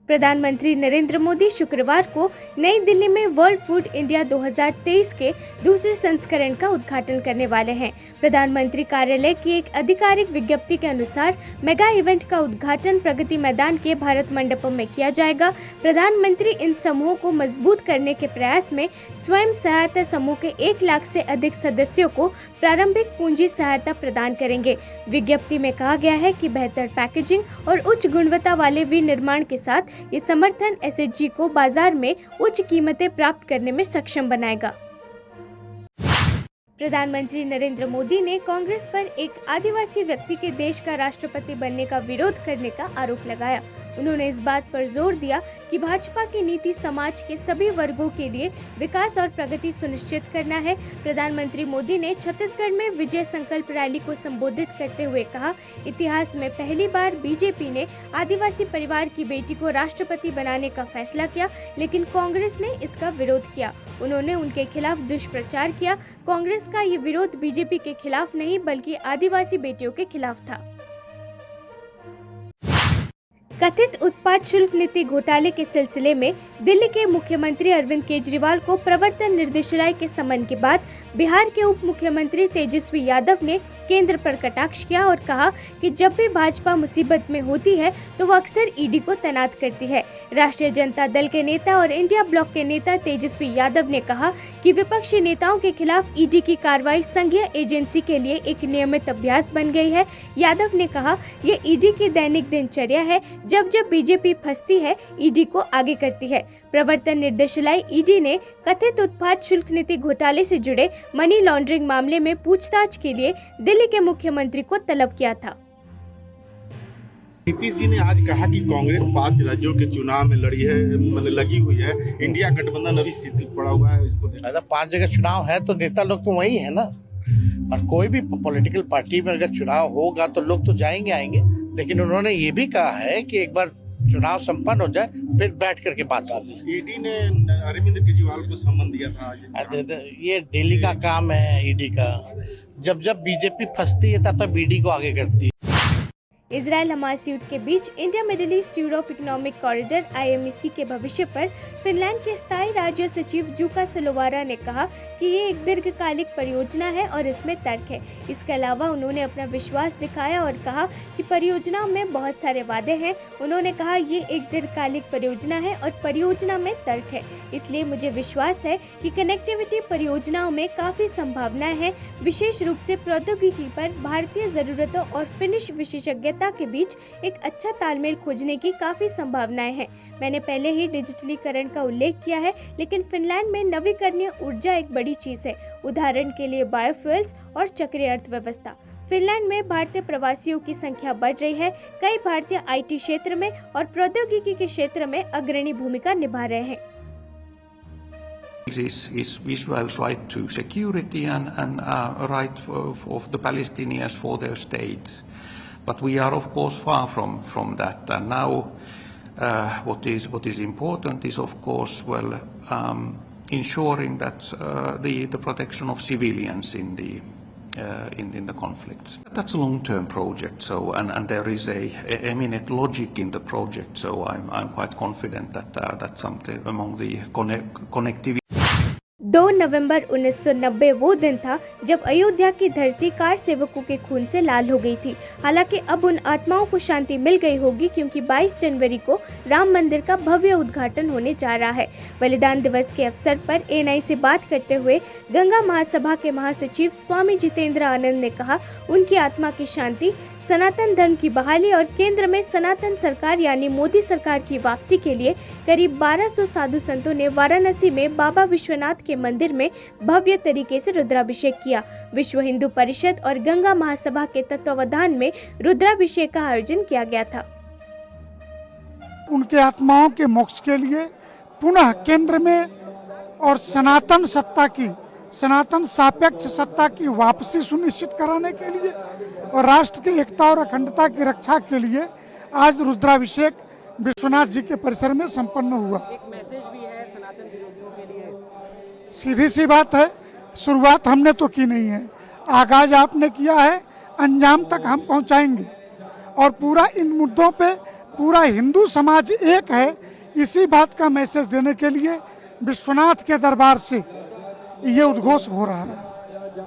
प्रधानमंत्री नरेंद्र मोदी शुक्रवार को नई दिल्ली में वर्ल्ड फूड इंडिया 2023 के दूसरे संस्करण का उद्घाटन करने वाले हैं। प्रधानमंत्री कार्यालय की एक आधिकारिक विज्ञप्ति के अनुसार मेगा इवेंट का उद्घाटन प्रगति मैदान के भारत मंडपम में किया जाएगा। प्रधानमंत्री इन समूहों को मजबूत करने के प्रयास में स्वयं सहायता समूह के 1 लाख से अधिक सदस्यों को प्रारंभिक पूंजी सहायता प्रदान करेंगे। विज्ञप्ति में कहा गया है कि बेहतर पैकेजिंग और उच्च गुणवत्ता वाले विनिर्माण के साथ ये समर्थन एसएचजी को बाजार में उच्च कीमतें प्राप्त करने में सक्षम बनाएगा। प्रधानमंत्री नरेंद्र मोदी ने कांग्रेस पर एक आदिवासी व्यक्ति के देश का राष्ट्रपति बनने का विरोध करने का आरोप लगाया। उन्होंने इस बात पर जोर दिया कि भाजपा की नीति समाज के सभी वर्गों के लिए विकास और प्रगति सुनिश्चित करना है। प्रधानमंत्री मोदी ने छत्तीसगढ़ में विजय संकल्प रैली को संबोधित करते हुए कहा, इतिहास में पहली बार बीजेपी ने आदिवासी परिवार की बेटी को राष्ट्रपति बनाने का फैसला किया, लेकिन कांग्रेस ने इसका विरोध किया। उन्होंने उनके खिलाफ दुष्प्रचार किया। कांग्रेस का ये विरोध बीजेपी के खिलाफ नहीं बल्कि आदिवासी बेटियों के खिलाफ था। कथित उत्पाद शुल्क नीति घोटाले के सिलसिले में दिल्ली के मुख्यमंत्री अरविंद केजरीवाल को प्रवर्तन निर्देशालय के समन के बाद बिहार के उप मुख्यमंत्री तेजस्वी यादव ने केंद्र पर कटाक्ष किया और कहा कि जब भी भाजपा मुसीबत में होती है तो वो अक्सर ईडी को तैनात करती है। राष्ट्रीय जनता दल के नेता और इंडिया ब्लॉक के नेता तेजस्वी यादव ने कहा कि विपक्षी नेताओं के खिलाफ ईडी की कार्रवाई संघीय एजेंसी के लिए एक नियमित अभ्यास बन गई है। यादव ने कहा, ये ईडी की दैनिक दिनचर्या है। जब बीजेपी फंसती है, ईडी को आगे करती है। प्रवर्तन निर्देशालय ईडी ने कथित उत्पाद शुल्क नीति घोटाले से जुड़े मनी लॉन्ड्रिंग मामले में पूछताछ के लिए दिल्ली के मुख्यमंत्री को तलब किया था। नीतीश जी ने आज कहा कि कांग्रेस 5 राज्यों के चुनाव में लगी हुई है, इंडिया गठबंधन अभी शिथिल पड़ा हुआ है। इसको 5 जगह चुनाव है तो नेता लोग तो वही है ना, और कोई भी पॉलिटिकल पार्टी में अगर चुनाव होगा तो लोग तो जाएंगे आएंगे, लेकिन उन्होंने ये भी कहा है कि एक बार चुनाव संपन्न हो जाए फिर बैठ करके बात होगी। ईडी ने अरविंद केजरीवाल को सम्मन दिया था आज। ये दिल्ली का काम है ईडी का। जब बीजेपी फंसती है तब तक ईडी को आगे करती है। इजराइल हमास युद्ध के बीच India Middle East Europe economic corridor IMEC के भविष्य पर फिनलैंड के स्थायी राज्य सचिव जूका सलोवारा ने कहा कि ये एक दीर्घकालिक परियोजना है और इसमें तर्क है। इसके अलावा उन्होंने अपना विश्वास दिखाया और कहा कि परियोजना में बहुत सारे वादे हैं। उन्होंने कहा, ये एक दीर्घकालिक परियोजना है और परियोजना में तर्क है, इसलिए मुझे विश्वास है कि कनेक्टिविटी परियोजनाओं में काफी संभावनाएं हैं। विशेष रूप से प्रौद्योगिकी पर भारतीय जरूरतों और फिनिश विशेषज्ञता के बीच एक अच्छा तालमेल खोजने की काफी संभावनाएं हैं। मैंने पहले ही डिजिटलीकरण का उल्लेख किया है, लेकिन फिनलैंड में नवीकरणीय ऊर्जा एक बड़ी चीज है। उदाहरण के लिए बायोफ्यूल्स और चक्रीय अर्थव्यवस्था। फिनलैंड में भारतीय प्रवासियों की संख्या बढ़ रही है। कई भारतीय IT क्षेत्र में और प्रौद्योगिकी के क्षेत्र में अग्रणी भूमिका निभा रहे हैं। Is Israel's right to security and right of the Palestinians for their state. But we are, of course, far from that. And now, what is important is, of course, ensuring that the protection of civilians in the conflict. That's a long-term project. So, and there is a eminent logic in the project. So, I'm quite confident that that's something among the connectivity. 2 नवंबर 1990 वो दिन था जब अयोध्या की धरती car सेवकों के खून से लाल हो गई थी। हालांकि अब उन आत्माओं को शांति मिल गई होगी, क्योंकि 22 जनवरी को राम मंदिर का भव्य उद्घाटन होने जा रहा है। बलिदान दिवस के अवसर पर ANI से बात करते हुए गंगा महासभा के महासचिव स्वामी जितेंद्र आनंद ने कहा, उनकी आत्मा की शांति, सनातन धर्म की बहाली और केंद्र में सनातन सरकार यानी मोदी सरकार की वापसी के लिए करीब 1200 साधु संतों ने वाराणसी में बाबा विश्वनाथ के मंदिर में भव्य तरीके से रुद्राभिषेक किया। विश्व हिंदू परिषद और गंगा महासभा के तत्वावधान में रुद्राभिषेक का आयोजन किया गया था। उनके आत्माओं के मोक्ष के लिए पुनः केंद्र में और सनातन सापेक्ष सत्ता की वापसी सुनिश्चित कराने के लिए और राष्ट्र की एकता और अखंडता की रक्षा के लिए आज रुद्राभिषेक विश्वनाथ जी के परिसर में संपन्न हुआ। एक मैसेज भी है सनातन विरोधियों के लिए। सीधी सी बात है, शुरुआत हमने तो की नहीं है, आगाज आपने किया है, अंजाम तक हम पहुंचाएंगे और पूरा इन मुद्दों पे पूरा हिंदू समाज एक है, इसी बात का मैसेज देने के लिए विश्वनाथ के दरबार से ये उद्घोष हो रहा है।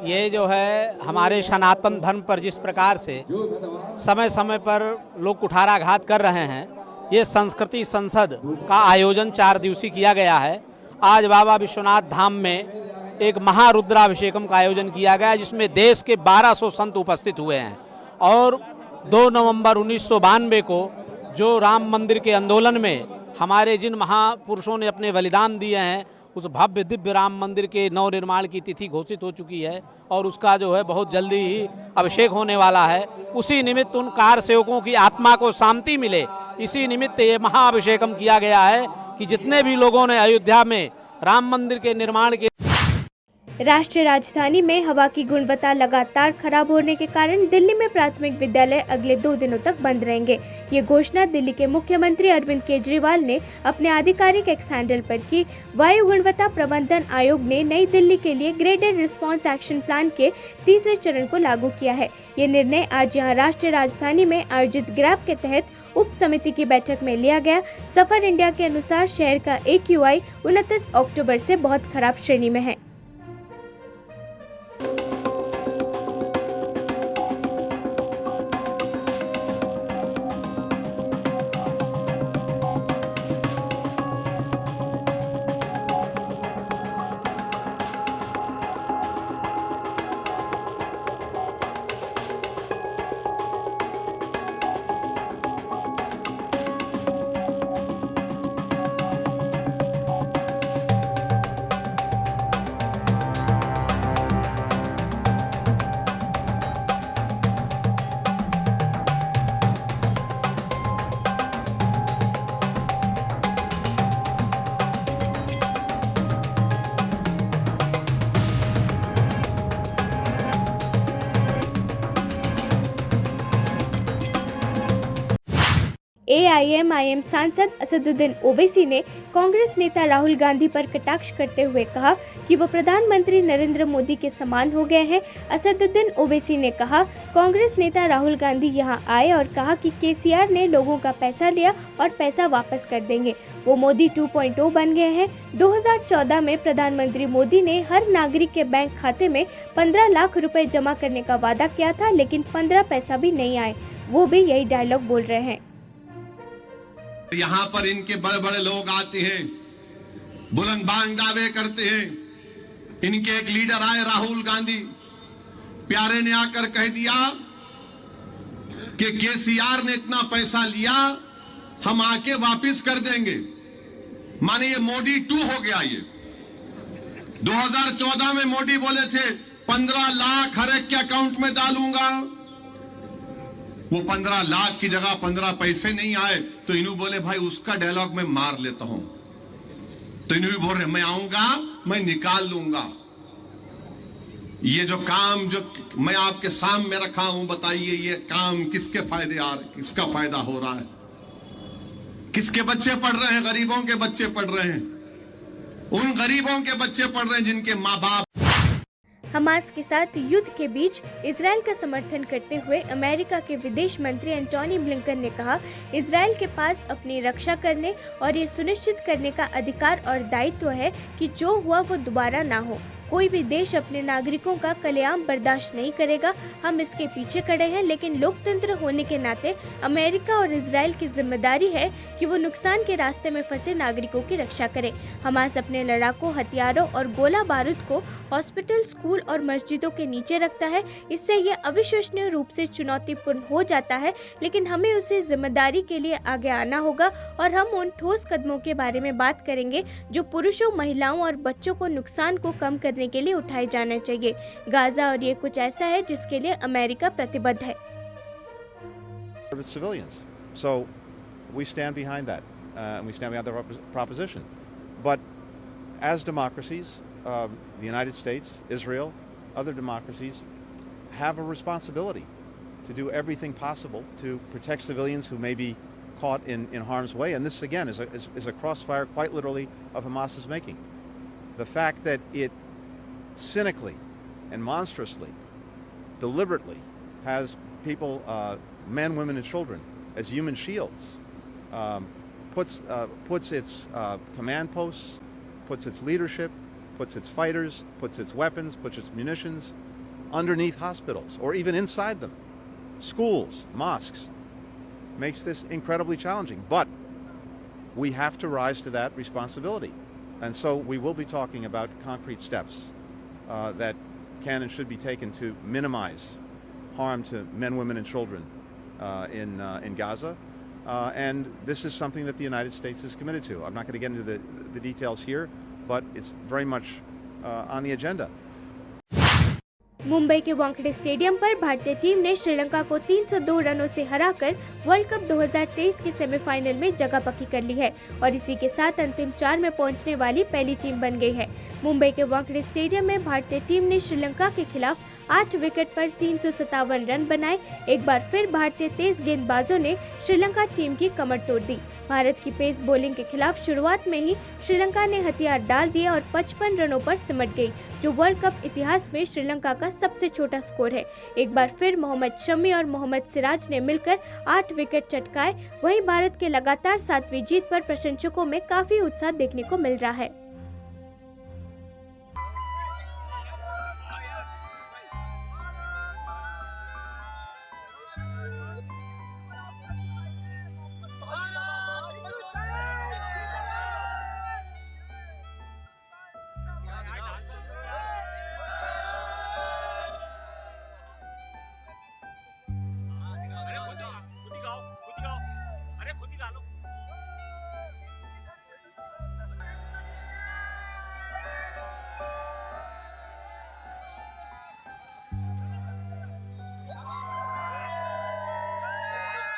ये जो है हमारे सनातन धर्म पर जिस प्रकार से समय समय पर लोग कुठाराघात कर रहे हैं, ये संस्कृति संसद का आयोजन 4 दिवसीय किया गया है। आज बाबा विश्वनाथ धाम में एक महारुद्राभिषेकम का आयोजन किया गया, जिसमें देश के 1200 संत उपस्थित हुए हैं। और 2 नवंबर 1992 को जो राम मंदिर के आंदोलन में हमारे जिन महापुरुषों ने अपने बलिदान दिए हैं, उस भव्य दिव्य राम मंदिर के नवनिर्माण की तिथि घोषित हो चुकी है और उसका जो है बहुत जल्दी ही अभिषेक होने वाला है। उसी निमित्त उन कार सेवकों की आत्मा को शांति मिले, इसी निमित्त ये महाअभिषेकम किया गया है कि जितने भी लोगों ने अयोध्या में राम मंदिर के निर्माण के राष्ट्रीय राजधानी में हवा की गुणवत्ता लगातार खराब होने के कारण दिल्ली में प्राथमिक विद्यालय अगले 2 दिनों तक बंद रहेंगे। ये घोषणा दिल्ली के मुख्यमंत्री अरविंद केजरीवाल ने अपने आधिकारिक एक्स हैंडल पर की। वायु गुणवत्ता प्रबंधन आयोग ने नई दिल्ली के लिए ग्रेडेड रिस्पांस एक्शन प्लान के 3रे चरण को लागू किया है। ये निर्णय आज यहाँ राष्ट्रीय राजधानी में आयोजित ग्रैब के तहत उप समिति की बैठक में लिया गया। सफर इंडिया के अनुसार शहर का AQI 29 अक्टूबर से बहुत खराब श्रेणी में है। AIMIM सांसद असदुद्दीन ओवैसी ने कांग्रेस नेता राहुल गांधी पर कटाक्ष करते हुए कहा कि वो प्रधानमंत्री नरेंद्र मोदी के समान हो गए हैं। असदुद्दीन ओवैसी ने कहा, कांग्रेस नेता राहुल गांधी यहां आए और कहा कि केसीआर ने लोगों का पैसा लिया और पैसा वापस कर देंगे। वो मोदी 2.0 बन गए हैं। 2014 में प्रधानमंत्री मोदी ने हर नागरिक के बैंक खाते में 15 लाख रुपए जमा करने का वादा किया था, लेकिन 15 पैसा भी नहीं आए। वो भी यही डायलॉग बोल रहे हैं। यहाँ पर इनके बड़े बड़े लोग आते हैं, बुलंद बांग दावे करते हैं। इनके एक लीडर आए राहुल गांधी, प्यारे ने आकर कह दिया कि केसीआर ने इतना पैसा लिया, हम आके वापस कर देंगे। माने ये मोदी 2 हो गया। ये 2014 में मोदी बोले थे 15 लाख हर एक के अकाउंट में डालूंगा। वो 15 लाख की जगह 15 पैसे नहीं आए तो इन्हों बोले भाई उसका डायलॉग मैं मार लेता हूं। तो इन्हों भी बोल रहे मैं आऊंगा, मैं निकाल लूंगा। ये जो काम जो मैं आपके सामने रखा हूं, बताइए ये काम किसके फायदे आ रहे, किसका फायदा हो रहा है? किसके बच्चे पढ़ रहे हैं? गरीबों के बच्चे पढ़ रहे हैं। उन गरीबों के बच्चे पढ़ रहे हैं जिनके माँ बाप। हमास के साथ युद्ध के बीच इजरायल का समर्थन करते हुए अमेरिका के विदेश मंत्री एंटोनी ब्लिंकन ने कहा, इजरायल के पास अपनी रक्षा करने और ये सुनिश्चित करने का अधिकार और दायित्व है कि जो हुआ वो दोबारा ना हो। कोई भी देश अपने नागरिकों का कलेआम बर्दाश्त नहीं करेगा। हम इसके पीछे खड़े हैं, लेकिन लोकतंत्र होने के नाते अमेरिका और इजरायल की जिम्मेदारी है कि वो नुकसान के रास्ते में फंसे नागरिकों की रक्षा करे। हमास अपने लड़ाकों, हथियारों और गोला बारूद को हॉस्पिटल, स्कूल और मस्जिदों के नीचे रखता है। इससे ये अविश्वसनीय रूप से चुनौतीपूर्ण हो जाता है, लेकिन हमें उसे जिम्मेदारी के लिए आगे आना होगा और हम उन ठोस कदमों के बारे में बात करेंगे जो पुरुषों, महिलाओं और बच्चों को नुकसान को कम करने के लिए उठाए जाने चाहिए। गाजा और ये कुछ ऐसा है जिसके लिए अमेरिका प्रतिबद्ध है। Civilians. So we stand behind that, and we stand behind the proposition. But as democracies, the United States, Israel, other democracies have a responsibility to do everything possible to protect civilians who may be caught in harm's way. And this, again, is a crossfire, quite literally, of Hamas's making. The fact that it cynically and monstrously, deliberately has people, men, women, and children as human shields puts its command posts, puts its leadership, puts its fighters, puts its weapons, puts its munitions underneath hospitals or even inside them, schools, mosques, makes this incredibly challenging. But we have to rise to that responsibility. And so we will be talking about concrete steps that can and should be taken to minimize harm to men, women, and children in Gaza. And this is something that the United States is committed to. I'm not going to get into the details here, but it's very much on the agenda. Mumbai के Wankhede stadium पर भारतीय team ने श्रीलंका को 302 रनों से हराकर world cup 2023 के semifinal में जगह पक्की कर ली है और इसी के साथ अंतिम 4 में पहुंचने वाली पहली टीम बन गई है। मुंबई के वानखेड़े स्टेडियम में भारतीय टीम ने श्रीलंका के खिलाफ 8 विकेट पर 357 रन बनाए। एक बार फिर भारतीय तेज गेंदबाजों ने श्रीलंका टीम की कमर तोड़ दी। भारत की पेस बॉलिंग के खिलाफ शुरुआत में ही श्रीलंका ने हथियार डाल दिए और 55 रनों पर सिमट गई, जो वर्ल्ड कप इतिहास में श्रीलंका का सबसे छोटा स्कोर है। एक बार फिर मोहम्मद शमी और मोहम्मद सिराज ने मिलकर 8 विकेट चटकाए। वहीं भारत के लगातार 7वीं जीत पर प्रशंसकों में काफी उत्साह देखने को मिल रहा है।